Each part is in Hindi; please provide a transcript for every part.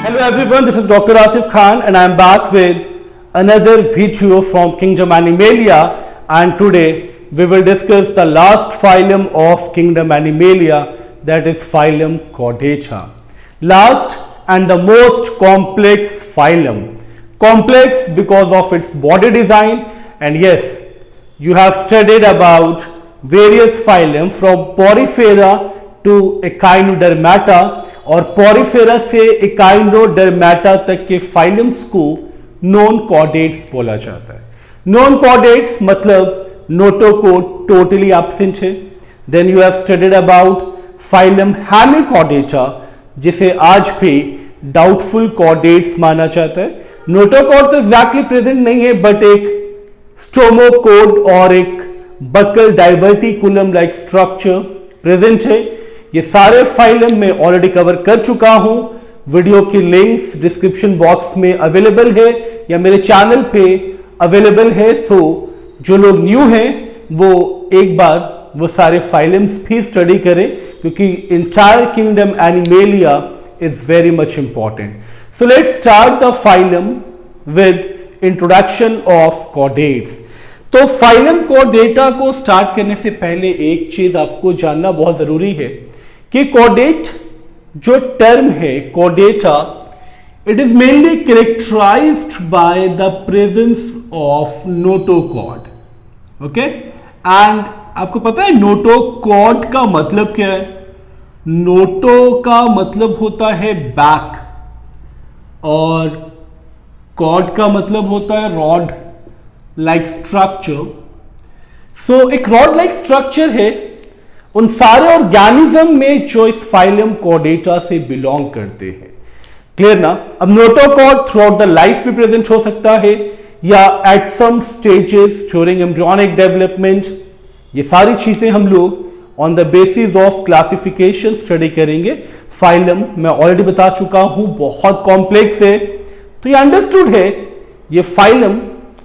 Hello everyone, this is Dr. Asif Khan and I am back with another video from Kingdom Animalia, and today we will discuss the last phylum of Kingdom Animalia, that is phylum Chordata. Last and the most complex phylum. Complex because of its body design, and yes, you have studied about various phylum from Porifera to Echinodermata और पोरिफेरा से एकाइनोडर्मेटा तक के फाइलम्स को नॉन कॉर्डेट्स बोला जाता है. नॉन कॉर्डेट्स मतलब नोटोकॉर्ड टोटली एब्सेंट है. Then you have studied about phylum Hemichordata जिसे आज भी डाउटफुल कॉर्डेट्स माना जाता है. नोटोकॉर्ड तो एग्जैक्टली प्रेजेंट नहीं है, बट एक स्टोमोकॉर्ड और एक buccal diverticulum like structure present है. ये सारे फाइलम में ऑलरेडी कवर कर चुका हूं. वीडियो की लिंक्स डिस्क्रिप्शन बॉक्स में अवेलेबल है या मेरे चैनल पे अवेलेबल है. सो जो लोग न्यू हैं वो एक बार वो सारे फाइलम्स भी स्टडी करें, क्योंकि entire kingdom animalia is very much important. So let's start the phylum with introduction of chordates. तो फाइलम कॉर्डेटा को स्टार्ट करने से पहले एक चीज आपको जानना बहुत जरूरी है कि कॉर्डेट जो टर्म है chordata, it is mainly characterized by the presence of notochord. Okay, and आपको पता है नोटोकॉर्ड का मतलब क्या है? नोटो का मतलब होता है बैक और कॉर्ड का मतलब होता है रॉड लाइक स्ट्रक्चर. सो एक रॉड लाइक स्ट्रक्चर है उन सारे ऑर्गेनिज्म में जो इस फाइलम कॉर्डेटा से बिलोंग करते हैं. क्लियर ना? अब notochord throughout the life भी प्रेजेंट हो सकता है या at some stages during embryonic development. ये सारी चीजें हम लोग on the basis of classification study करेंगे. फाइलम मैं ऑलरेडी बता चुका हूं बहुत कॉम्प्लेक्स है, तो ये अंडरस्टूड है. ये फाइलम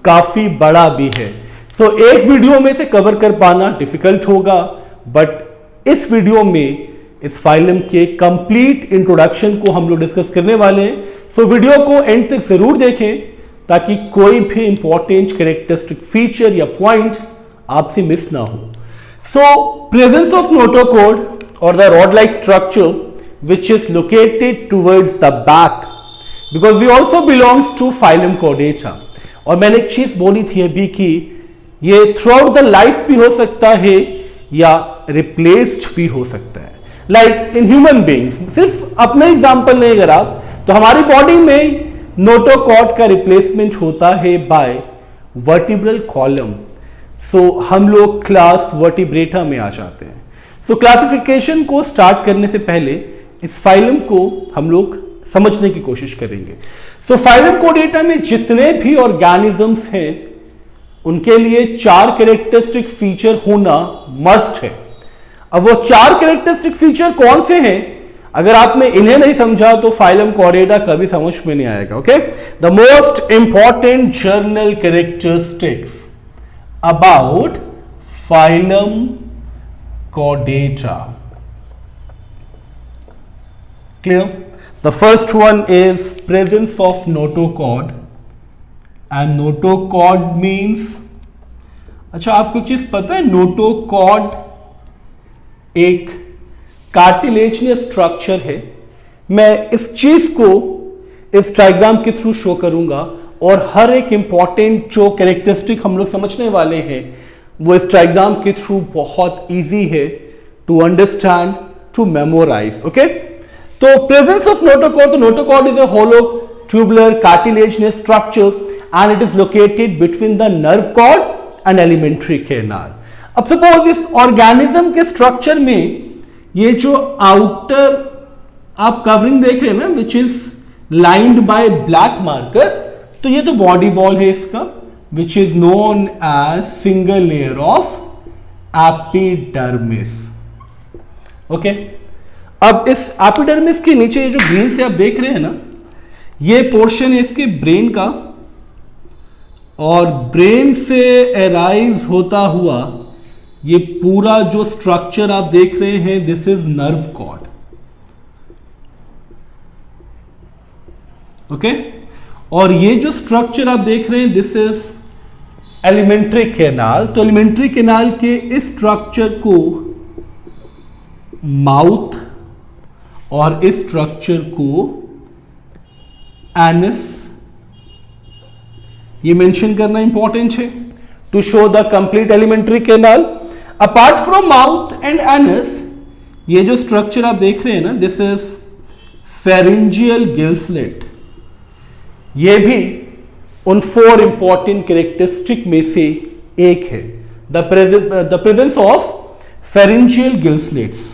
काफी बड़ा भी है. सो एक वीडियो में से कवर कर पाना डिफिकल्ट होगा, बट इस वीडियो में इस फाइलम के कंप्लीट इंट्रोडक्शन को हम लोग डिस्कस करने वाले हैं. सो वीडियो को एंड तक जरूर देखें ताकि कोई भी इंपॉर्टेंट कैरेक्टरिस्टिक फीचर या पॉइंट आपसे मिस ना हो. सो प्रेजेंस ऑफ नोटोकॉर्ड और the rod like structure which is located towards the back because we also belongs to phylum chordata. और मैंने एक चीज बोली थी अभी कि ये थ्रू आउट द लाइफ भी हो सकता है या रिप्लेस्ड भी हो सकता है. लाइक इन ह्यूमन बीइंग्स, सिर्फ अपना एग्जांपल नहीं अगर आप, तो हमारी बॉडी में नोटोकॉर्ड का रिप्लेसमेंट होता है बाय वर्टिब्रल कॉलम. सो हम लोग क्लास वर्टिब्रेटा में आ जाते हैं. सो क्लासिफिकेशन को स्टार्ट करने से पहले इस फाइलम को हम लोग समझने की कोशिश करेंगे. सो फाइलम कॉर्डेटा में जितने भी ऑर्गेनिजम्स हैं उनके लिए 4 कैरेक्टरिस्टिक फीचर होना मस्ट है. अब वो 4 कैरेक्टरिस्टिक फीचर कौन से हैं? अगर आपने इन्हें नहीं समझा तो फाइलम कॉर्डेटा कभी समझ में नहीं आएगा. Okay, the most important journal characteristics about phylum Chordata. Clear? The first one is presence of notochord, and notochord means, अच्छा आपको चीज पता है नोटोकॉर्ड एक कार्टिलेजियस स्ट्रक्चर है. मैं इस चीज को इस डायग्राम के थ्रू शो करूंगा और हर एक इंपॉर्टेंट जो कैरेक्टरिस्टिक हम लोग समझने वाले हैं वो इस डायग्राम के थ्रू बहुत इजी है to understand, to memorize. Okay, तो प्रेजेंस ऑफ नोटोकॉर्ड, तो notochord is a hollow tubular cartilaginous structure and it is located between the nerve cord and alimentary canal. अब सपोज इस ऑर्गेनिज्म के स्ट्रक्चर में ये जो आउटर आप कवरिंग देख रहे हैं ना, which is lined by black marker, तो ये तो बॉडी वॉल है इसका, which is known as single layer of epidermis. Okay, अब इस एपिडर्मिस के नीचे ये जो ग्रीन से आप देख रहे हैं ना, ये पोर्शन है इसके ब्रेन का, और ब्रेन से अराइज होता हुआ ये पूरा जो स्ट्रक्चर आप देख रहे हैं, this is nerve cord. Okay और ये जो स्ट्रक्चर आप देख रहे हैं दिस इज एलिमेंट्री कैनाल। तो एलिमेंट्री कैनाल के इस स्ट्रक्चर को माउथ और इस स्ट्रक्चर को एनस ये मेंशन करना इंपॉर्टेंट है to show the complete alimentary canal. Apart from mouth and anus ये जो स्ट्रक्चर आप देख रहे हैं ना this is pharyngeal gill slit. ये भी उन 4 इंपॉर्टेंट कैरेक्टरिस्टिक में से एक है the presence of pharyngeal gill slits.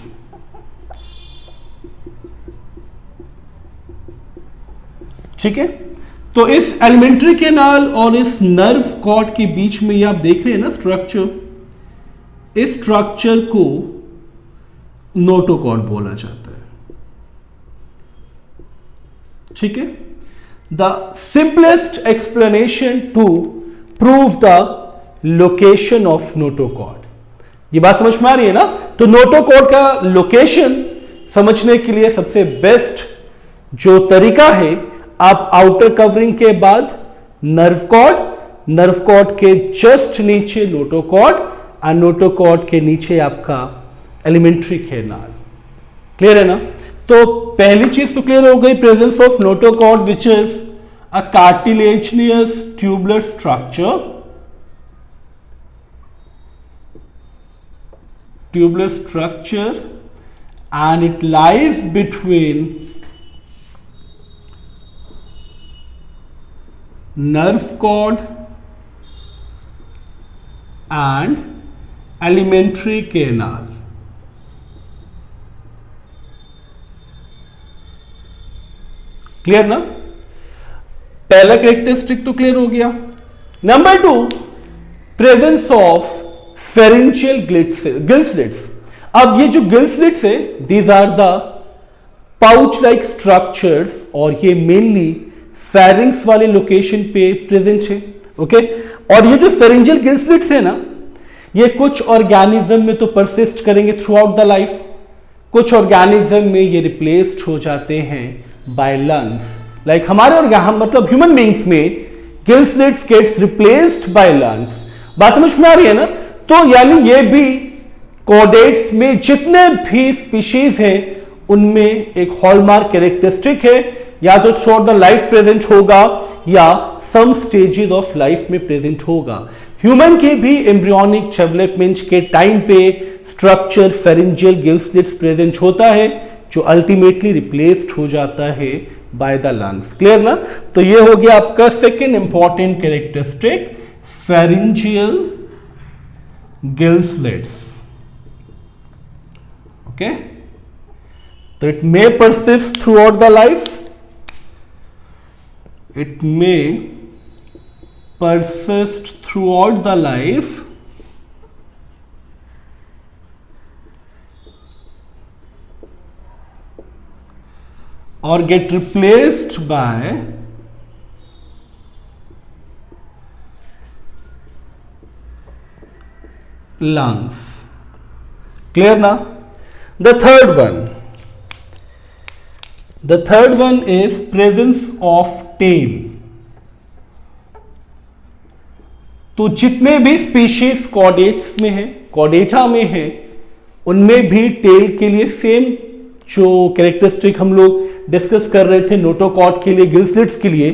ठीक है तो इस एलिमेंट्री कैनाल और इस नर्व कॉर्ड के बीच में ये आप देख रहे हैं ना स्ट्रक्चर, इस स्ट्रक्चर को नोटोकॉर्ड बोला जाता है। ठीक है the simplest explanation to prove the location of notochord, ये बात समझ में आ रही है ना। तो नोटोकॉर्ड का लोकेशन समझने के लिए सबसे बेस्ट जो तरीका है आप आउटर कवरिंग के बाद नर्व कॉर्ड के जस्ट नीचे नोटोकॉर्ड और नोटोकॉर्ड के नीचे आपका एलिमेंट्री कैनाल। क्लियर है ना। तो पहली चीज तो क्लियर हो गई presence of notochord which is a cartilaginous tubular structure and it lies between nerve cord and alimentary canal। Clear ना। पहला कैरेक्टरिस्टिक तो क्लियर हो गया। Number 2 presence of pharyngeal gill slits. अब ये जो गिल स्लिट्स है these are the pouch like structures और ये मेनली फेरिंग्स वाले लोकेशन पे प्रेजेंट है। ओके और ये जो फेरेंजियल गिल स्लिट्स है ना ये कुछ ऑर्गेनिज्म में तो परसिस्ट करेंगे थ्रू आउट द लाइफ, कुछ ऑर्गेनिज्म में ये रिप्लेस्ड हो जाते हैं बाय लंग्स। लाइक हमारे मतलब ह्यूमन बींग्स में gill slits gets replaced by lungs. बात समझ में आ रही है ना। तो यानी ये भी कॉर्डेट्स में जितने भी स्पीशीज हैं उनमें एक हॉलमार्क कैरेक्टरिस्टिक है, या तो through out the life present होगा या सम स्टेजेस ऑफ लाइफ में प्रेजेंट होगा। ह्यूमन के भी एम्ब्रियोनिक डेवलपमेंट के टाइम पे structure pharyngeal gill slits present होता है जो अल्टीमेटली रिप्लेस्ड हो जाता है बाय द लंग्स। क्लियर ना। तो ये हो गया आपका second important characteristic pharyngeal gill slits. Okay तो it may persist throughout the life, it may persist throughout the life or get replaced by lungs। Clear now? The third one is presence of tail. तो जितने भी स्पीशीज कॉर्डेट्स में है, कॉर्डेटा में है, उनमें भी टेल के लिए सेम जो कैरेक्टरिस्टिक हम लोग डिस्कस कर रहे थे नोटोकॉर्ड के लिए, गिल स्लिट्स के लिए,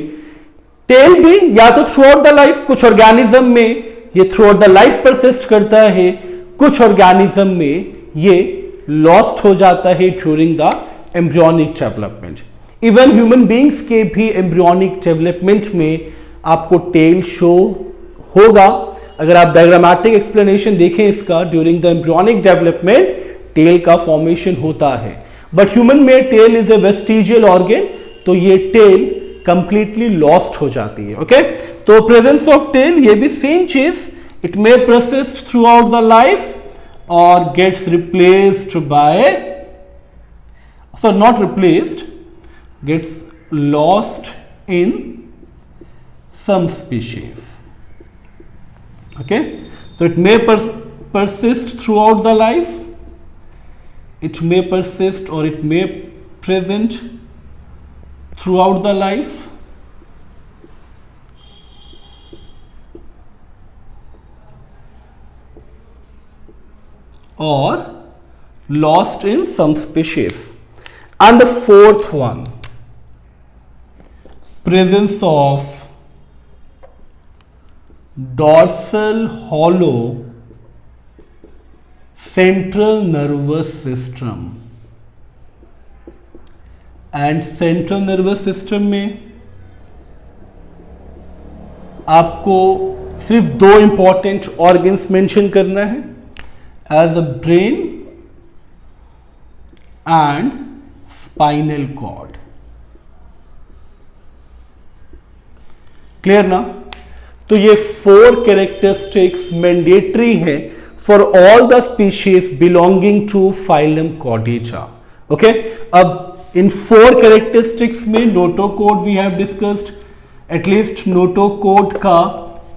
टेल भी या तो थ्रू आउट द लाइफ, कुछ ऑर्गेनिज्म में ये through out the life persist करता है, कुछ ऑर्गेनिज्म में ये लॉस्ट हो जाता है during the embryonic development. Even human beings के भी एम्ब्रियोनिक डेवलपमेंट में आपको टेल शो होगा। अगर आप डायग्रामेटिक एक्सप्लेनेशन देखें इसका, during the embryonic development tail का फॉर्मेशन होता है, बट ह्यूमन में tail is a vestigial organ, तो ये टेल कंप्लीटली लॉस्ट हो जाती है। ओके तो प्रेजेंस ऑफ टेल ये भी सेम चीज, it may persist throughout the life और gets replaced by, so not replaced, gets lost in some species। okay so it may persist throughout the life, it may persist or it may present throughout the life or lost in some species. And the fourth one, presence of dorsal hollow central nervous system. And central nervous system में आपको सिर्फ दो इंपॉर्टेंट ऑर्गन्स मेंशन करना है, as a brain and spinal cord. Clear ना? तो ये 4 कैरेक्टरिस्टिक्स मैंडेटरी है for all the species belonging to phylum chordata. Okay, अब इन 4 कैरेक्टरिस्टिक्स में notochord we have discussed. At least notochord का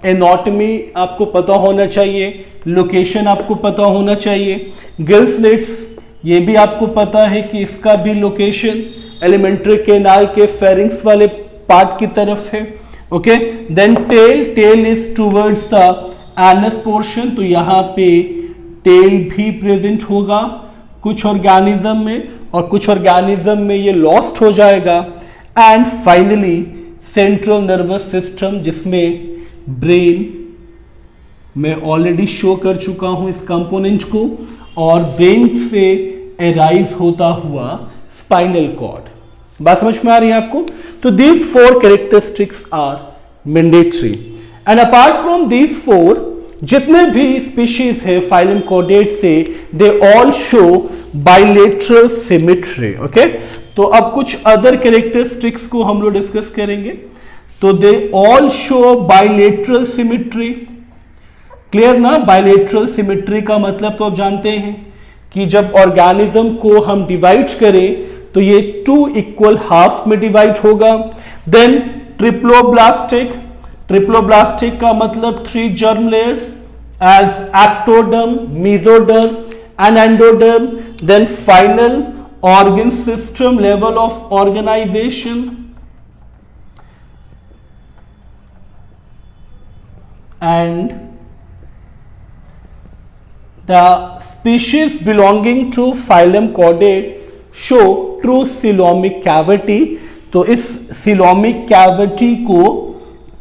एनाटॉमी आपको पता होना चाहिए, लोकेशन आपको पता होना चाहिए. गिल स्लिट्स ये भी आपको पता है कि इसका भी लोकेशन एलिमेंट्री कैनाल के फेरिंग्स वाले पार्ट की तरफ है. Okay, then tail is towards the anus portion, तो यहाँ पे टेल भी प्रेजेंट होगा कुछ ऑर्गेनिज्म में, और कुछ ऑर्गेनिज्म में ये लॉस्ट हो जाएगा. And finally central nervous system, जिसमें ब्रेन मैं ऑलरेडी शो कर चुका हूं इस कंपोनेंट को, और ब्रेन से एराइज होता हुआ स्पाइनल कॉर्ड. बात समझ में आ रही है आपको? तो these 4 characteristics are mandatory. And apart from these 4, जितने भी स्पीशीज है फाइलम कॉर्डेट से, they all show bilateral symmetry. Okay, तो अब कुछ अदर कैरेक्टरिस्टिक्स को हम लोग डिस्कस करेंगे. तो दे all show bilateral symmetry. Clear ना? बाइलेटरल सिमेट्री का मतलब तो आप जानते हैं कि जब ऑर्गेनिज्म को हम डिवाइड करें तो ये 2 इक्वल हाफ में डिवाइड होगा. Then triploblastic. ट्रिप्लोब्लास्टिक का मतलब 3 germ layers as ectoderm, mesoderm and endoderm. Then final organ system level of organization, and the species belonging to phylum Chordate show true coelomic cavity. तो इस coelomic cavity को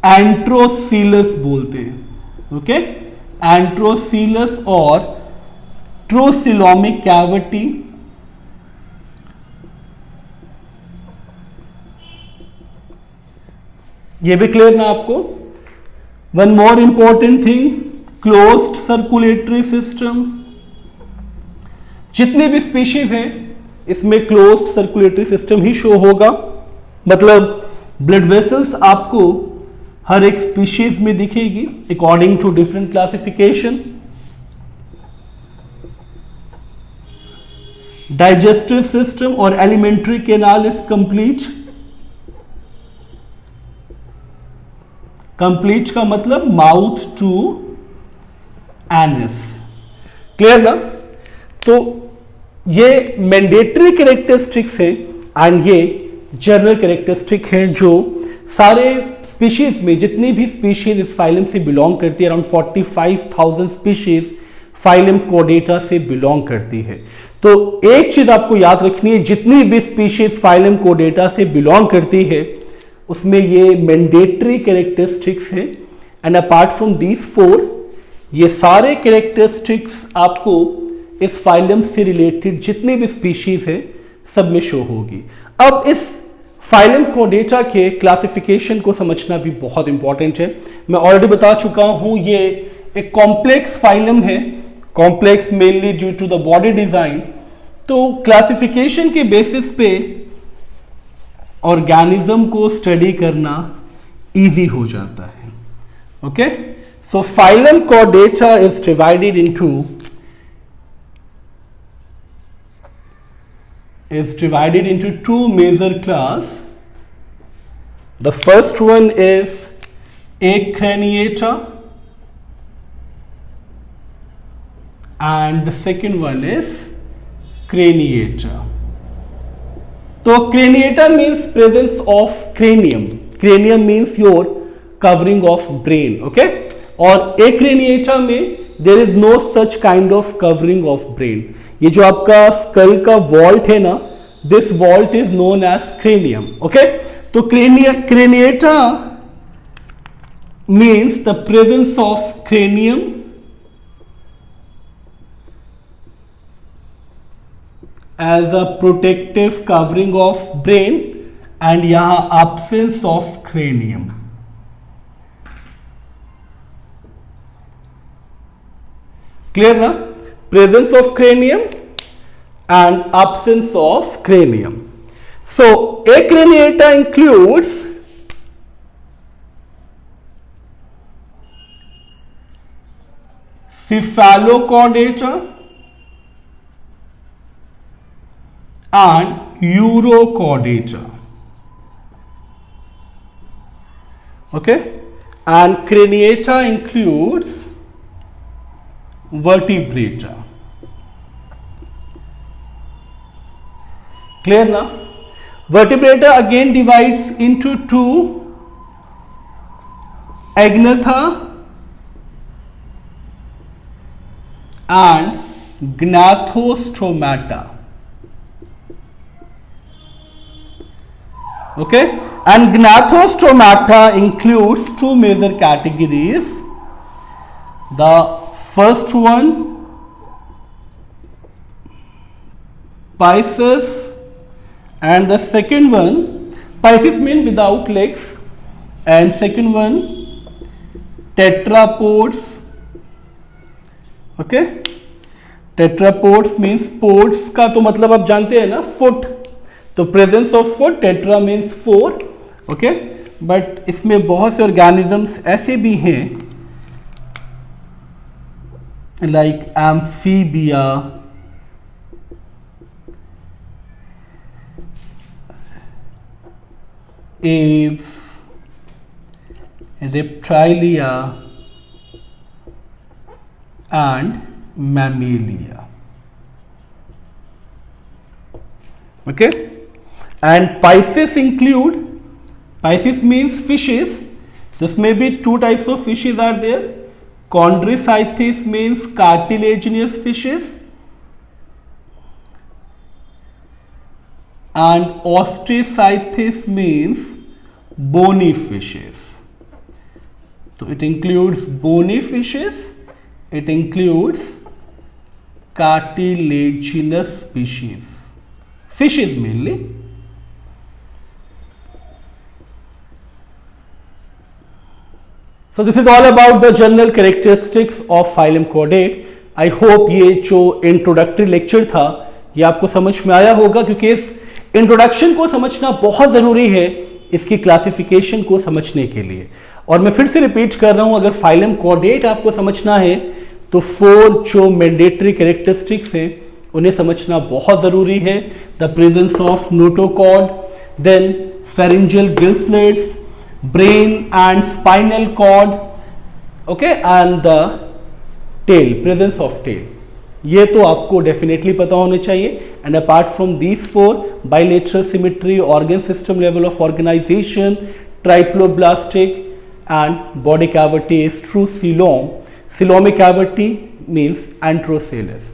एंट्रोसीलस बोलते हैं. ओके, एंट्रोसीलस और ट्रू coelomic कैविटी ये भी क्लियर ना आपको? One more important thing, closed circulatory system. जितने भी स्पीशीज हैं इसमें क्लोज्ड सर्कुलेटरी सिस्टम ही शो होगा. मतलब ब्लड वेसल्स आपको हर एक स्पीशीज में दिखेगी according to different classification. Digestive system और alimentary canal is complete. Complete का मतलब माउथ टू एनस. क्लियर ना? तो ये मैंडेटरी कैरेक्टरिस्टिक्स है एंड ये जनरल कैरेक्टरिस्टिक है जो सारे स्पीशीज में, जितनी भी स्पीशीज इस फाइलम से बिलोंग करती है, अराउंड 45,000 स्पीशीज फाइलम कॉर्डेटा से बिलोंग करती है. तो एक चीज आपको याद रखनी है, जितनी भी स्पीशीज फाइलम कॉर्डेटा से बिलोंग करती है उसमें ये मैंडेटरी कैरेक्टरिस्टिक्स है. एंड अपार्ट फ्रॉम दीज 4, ये सारे कैरेक्टरिस्टिक्स आपको इस फाइलम से रिलेटेड जितनी भी स्पीशीज है सब में शो होगी. अब इस फाइलम कॉर्डेटा के क्लासिफिकेशन को समझना भी बहुत इंपॉर्टेंट है. मैं ऑलरेडी बता चुका हूं ये एक कॉम्प्लेक्स फाइलम है, complex mainly due to the body design. तो क्लासिफिकेशन के बेसिस पे ऑर्गेनिज्म को स्टडी करना इजी हो जाता है. Okay, so phylum chordata is divided into two major class. The first one is Acraniata and the second one is Craniata. So Craniata means presence of cranium. Cranium means your covering of brain. Okay, और Acraniata में there is no such kind of covering of brain. ये जो आपका स्कल का वॉल्ट है ना, this vault is known as cranium. Okay, तो craniata means the presence of cranium as a protective covering of brain and यहाँ absence of cranium। clear ना? presence of cranium and absence of cranium। so acraniata includes cephalochordata and urochordata। okay, and craniata includes vertebrata। clear now? vertebrata again divides into two, agnatha and gnathostomata। okay, and gnathostomata includes two major categories। the first one, Pisces, and the second one, Pisces means without legs, and second one, tetrapods। Okay, tetrapods means pods का तो मतलब आप जानते हैं ना, फुट, तो presence of foot, tetra means 4। Okay, but इसमें बहुत से ऑर्गेनिजम्स ऐसे भी हैं like amphibia, aves, reptilia and mammalia। okay, and Pisces include, Pisces means fishes, this may be two types of fishes are there। chondrocystis means cartilaginous fishes and ostracisthis means bony fishes। so it includes bony fishes, it includes cartilaginous species, fishes mainly। so this is all about the general characteristics of phylum Chordate। I hope ये जो इंट्रोडक्टरी लेक्चर था ये आपको समझ में आया होगा, क्योंकि इस इंट्रोडक्शन को समझना बहुत जरूरी है इसकी क्लासिफिकेशन को समझने के लिए। और मैं फिर से रिपीट कर रहा हूं, अगर फाइलम कॉर्डेट आपको समझना है तो 4 जो मैंडेटरी कैरेक्टरिस्टिक्स हैं उन्हें समझना बहुत जरूरी है। The presence of notochord, then pharyngeal gill slits, brain and spinal cord, okay, and the tail, presence of tail, ये तो आपको डेफिनेटली पता होने चाहिए। And apart from these 4, bilateral symmetry, organ system level of organisation, triploblastic and body cavity is true coelom, coelomic cavity means antrocellus,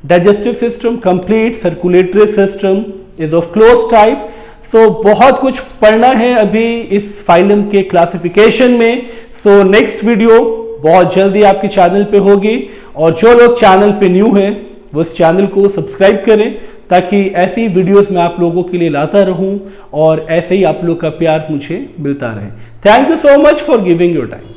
digestive system complete, circulatory system is of closed type। so बहुत कुछ पढ़ना है अभी इस फाइलम के क्लासिफिकेशन में। so नेक्स्ट वीडियो बहुत जल्दी आपके चैनल पे होगी, और जो लोग चैनल पे न्यू हैं वो इस चैनल को सब्सक्राइब करें ताकि ऐसी वीडियोस मैं आप लोगों के लिए लाता रहूं और ऐसे ही आप लोग का प्यार मुझे मिलता रहे। Thank you so much for giving your time.